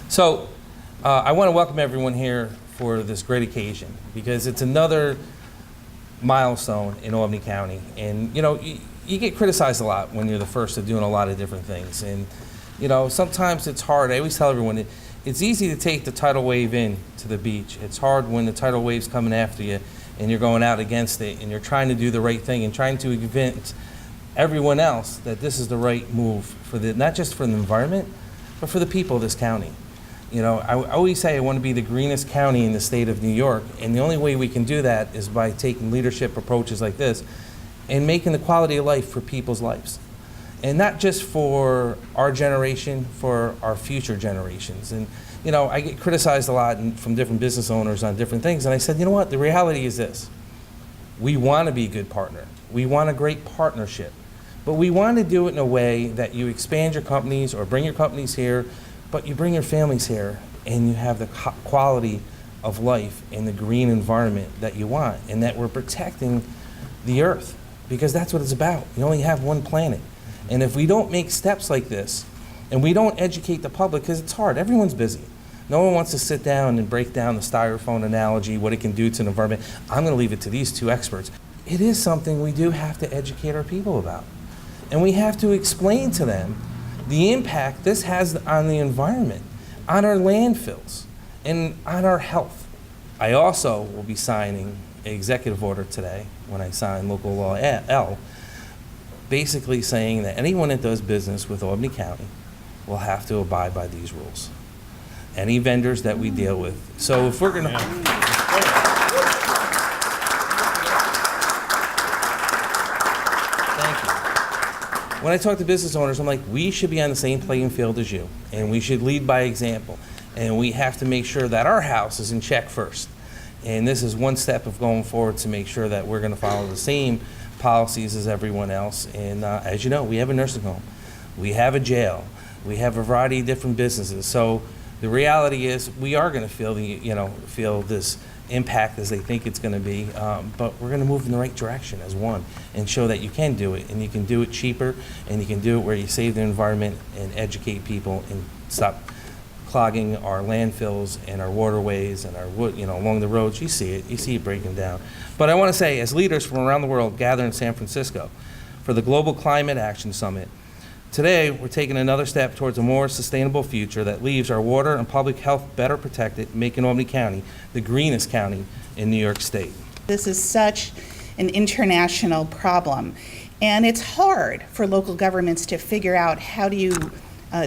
So I want to welcome everyone here for this great occasion because it's another milestone in Albany County. And you know, you get criticized a lot when you're the first of doing a lot of different things. And you know, sometimes it's hard. I always tell everyone it's easy to take the tidal wave in to the beach. It's hard when the tidal wave's coming after you and you're going out against it and you're trying to do the right thing and trying to convince everyone else that this is the right move for not just for the environment, but for the people of this county. You know, I always say I want to be the greenest county in the state of New York, and the only way we can do that is by taking leadership approaches like this and making the quality of life for people's lives. And not just for our generation, for our future generations. And you know, I get criticized a lot from different business owners on different things, and I said, you know what, the reality is this. We want to be a good partner. We want a great partnership. But we want to do it in a way that you expand your companies or bring your companies here, but you bring your families here and you have the quality of life in the green environment that you want, and that we're protecting the earth, because that's what it's about. You only have one planet. And if we don't make steps like this, and we don't educate the public, because it's hard, everyone's busy. No one wants to sit down and break down the styrofoam analogy, what it can do to the environment. I'm going to leave it to these two experts. It is something we do have to educate our people about. And we have to explain to them the impact this has on the environment, on our landfills, and on our health. I also will be signing an executive order today, when I sign local law L, basically saying that anyone that does business with Albany County will have to abide by these rules. Any vendors that we deal with. So if we're gonna... Thank you. When I talk to business owners, I'm like, we should be on the same playing field as you, and we should lead by example. And we have to make sure that our house is in check first. And this is one step of going forward to make sure that we're gonna follow the same policies as everyone else. And as you know, we have a nursing home, we have a jail, we have a variety of different businesses. So the reality is we are going to feel this impact as they think it's going to be, but we're going to move in the right direction as one and show that you can do it, and you can do it cheaper, and you can do it where you save the environment and educate people and stop clogging our landfills and our waterways and our along the roads. You see it breaking down. But I want to say, as leaders from around the world gather in San Francisco for the Global Climate Action Summit, today we're taking another step towards a more sustainable future that leaves our water and public health better protected, making Albany County the greenest county in New York State. This is such an international problem, and it's hard for local governments to figure out how do you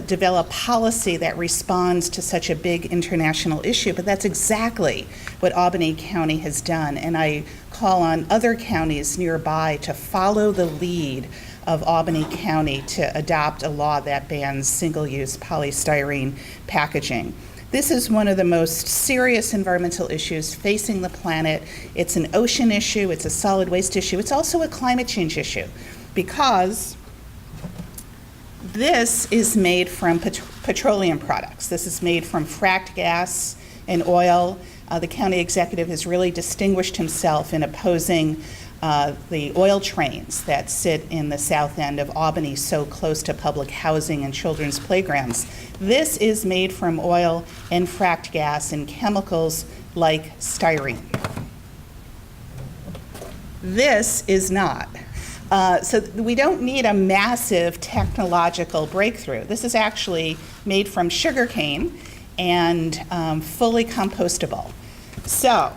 develop policy that responds to such a big international issue, but that's exactly what Albany County has done, and I call on other counties nearby to follow the lead of Albany County to adopt a law that bans single-use polystyrene packaging. This is one of the most serious environmental issues facing the planet. It's an ocean issue, it's a solid waste issue, it's also a climate change issue, because this is made from petroleum products. This is made from fracked gas and oil. The county executive has really distinguished himself in opposing the oil trains that sit in the south end of Albany, so close to public housing and children's playgrounds. This is made from oil and fracked gas and chemicals like styrene. This is not. So we don't need a massive technological breakthrough. This is actually made from sugarcane and fully compostable. So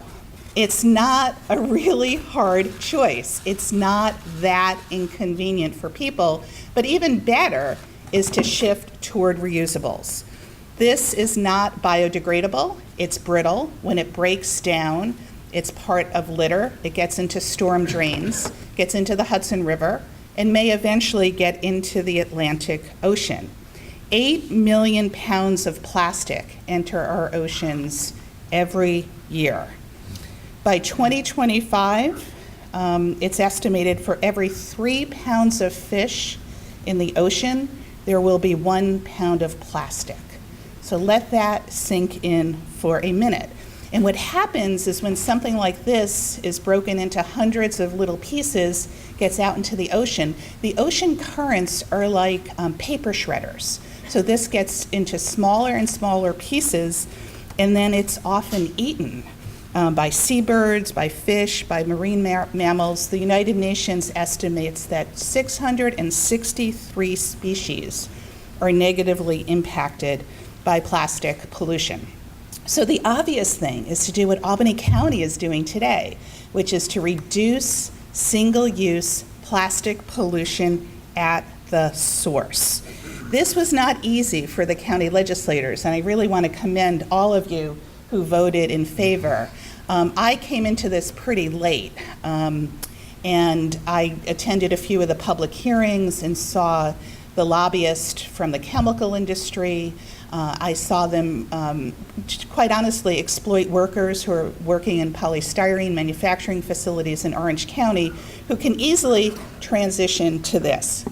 it's not a really hard choice. It's not that inconvenient for people, but even better is to shift toward reusables. This is not biodegradable. It's brittle. When it breaks down, it's part of litter. It gets into storm drains, gets into the Hudson River, and may eventually get into the Atlantic Ocean. 8 million pounds of plastic enter our oceans every year. By 2025, it's estimated for every 3 pounds of fish in the ocean, there will be 1 pound of plastic. So let that sink in for a minute. And what happens is when something like this is broken into hundreds of little pieces, gets out into the ocean currents are like paper shredders. So this gets into smaller and smaller pieces, and then it's often eaten by seabirds, by fish, by marine mammals. The United Nations estimates that 663 species are negatively impacted by plastic pollution. So the obvious thing is to do what Albany County is doing today, which is to reduce single-use plastic pollution at the source. This was not easy for the county legislators, and I really want to commend all of you who voted in favor. I came into this pretty late, and I attended a few of the public hearings and saw the lobbyists from the chemical industry. I saw them, quite honestly, exploit workers who are working in polystyrene manufacturing facilities in Orange County who can easily transition to this.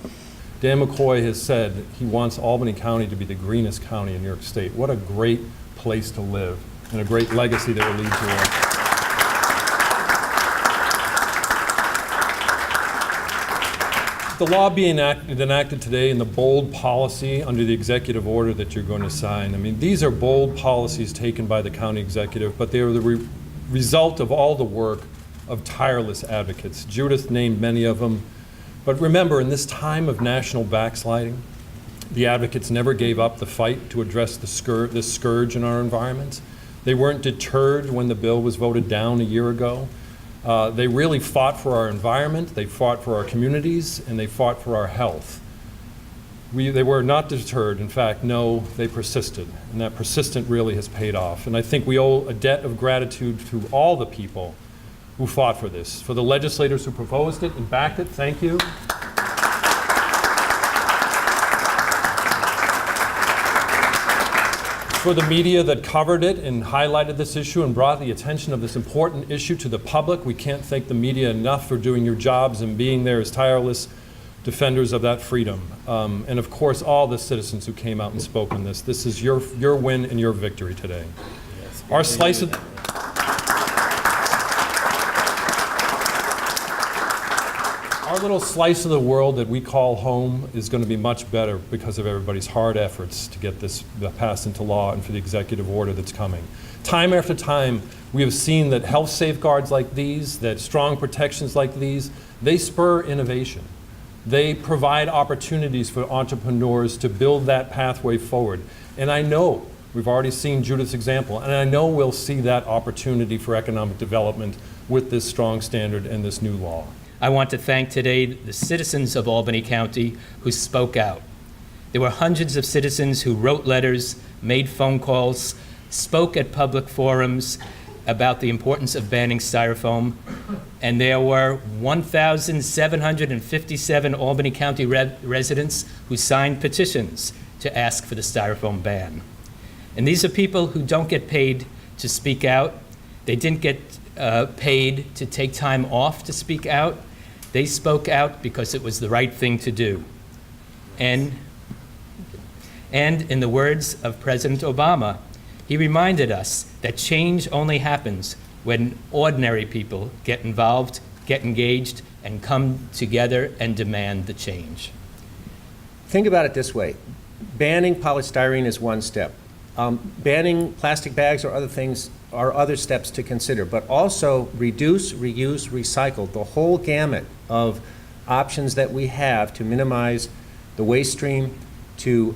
Dan McCoy has said he wants Albany County to be the greenest county in New York State. What a great place to live and a great legacy that will lead to the law being enacted today and the bold policy under the executive order that you're going to sign. I mean, these are bold policies taken by the county executive, but they are the result of all the work of tireless advocates. Judith named many of them. But remember, in this time of national backsliding, the advocates never gave up the fight to address this scourge in our environment. They weren't deterred when the bill was voted down a year ago. They really fought for our environment, they fought for our communities, and they fought for our health. They were not deterred. In fact, no, they persisted, and that persistence really has paid off. And I think we owe a debt of gratitude to all the people who fought for this. For the legislators who proposed it and backed it, thank you. For the media that covered it and highlighted this issue and brought the attention of this important issue to the public, we can't thank the media enough for doing your jobs and being there as tireless defenders of that freedom. And of course, all the citizens who came out and spoke on this. This is your win and your victory today. Yes, Our slice of Our little slice of the world that we call home is going to be much better because of everybody's hard efforts to get this passed into law and for the executive order that's coming. Time after time, we have seen that health safeguards like these, that strong protections like these, they spur innovation. They provide opportunities for entrepreneurs to build that pathway forward. And I know, we've already seen Judith's example, and I know we'll see that opportunity for economic development with this strong standard and this new law. I want to thank today the citizens of Albany County who spoke out. There were hundreds of citizens who wrote letters, made phone calls, spoke at public forums about the importance of banning Styrofoam, and there were 1,757 Albany County residents who signed petitions to ask for the Styrofoam ban. And these are people who don't get paid to speak out. They didn't get paid to take time off to speak out. They spoke out because it was the right thing to do. And in the words of President Obama, he reminded us that change only happens when ordinary people get involved, get engaged, and come together and demand the change. Think about it this way. Banning polystyrene is one step. Banning plastic bags or other things are other steps to consider, but also reduce, reuse, recycle, the whole gamut of options that we have to minimize the waste stream, to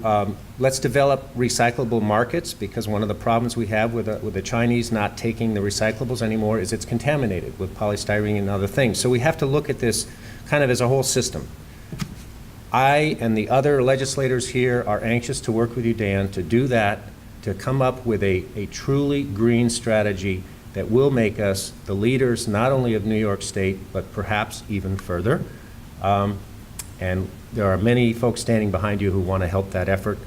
let's develop recyclable markets, because one of the problems we have with the Chinese not taking the recyclables anymore is it's contaminated with polystyrene and other things. So we have to look at this kind of as a whole system. I and the other legislators here are anxious to work with you, Dan, to do that, to come up with a truly green strategy that will make us the leaders not only of New York State, but perhaps even further. And there are many folks standing behind you who want to help that effort.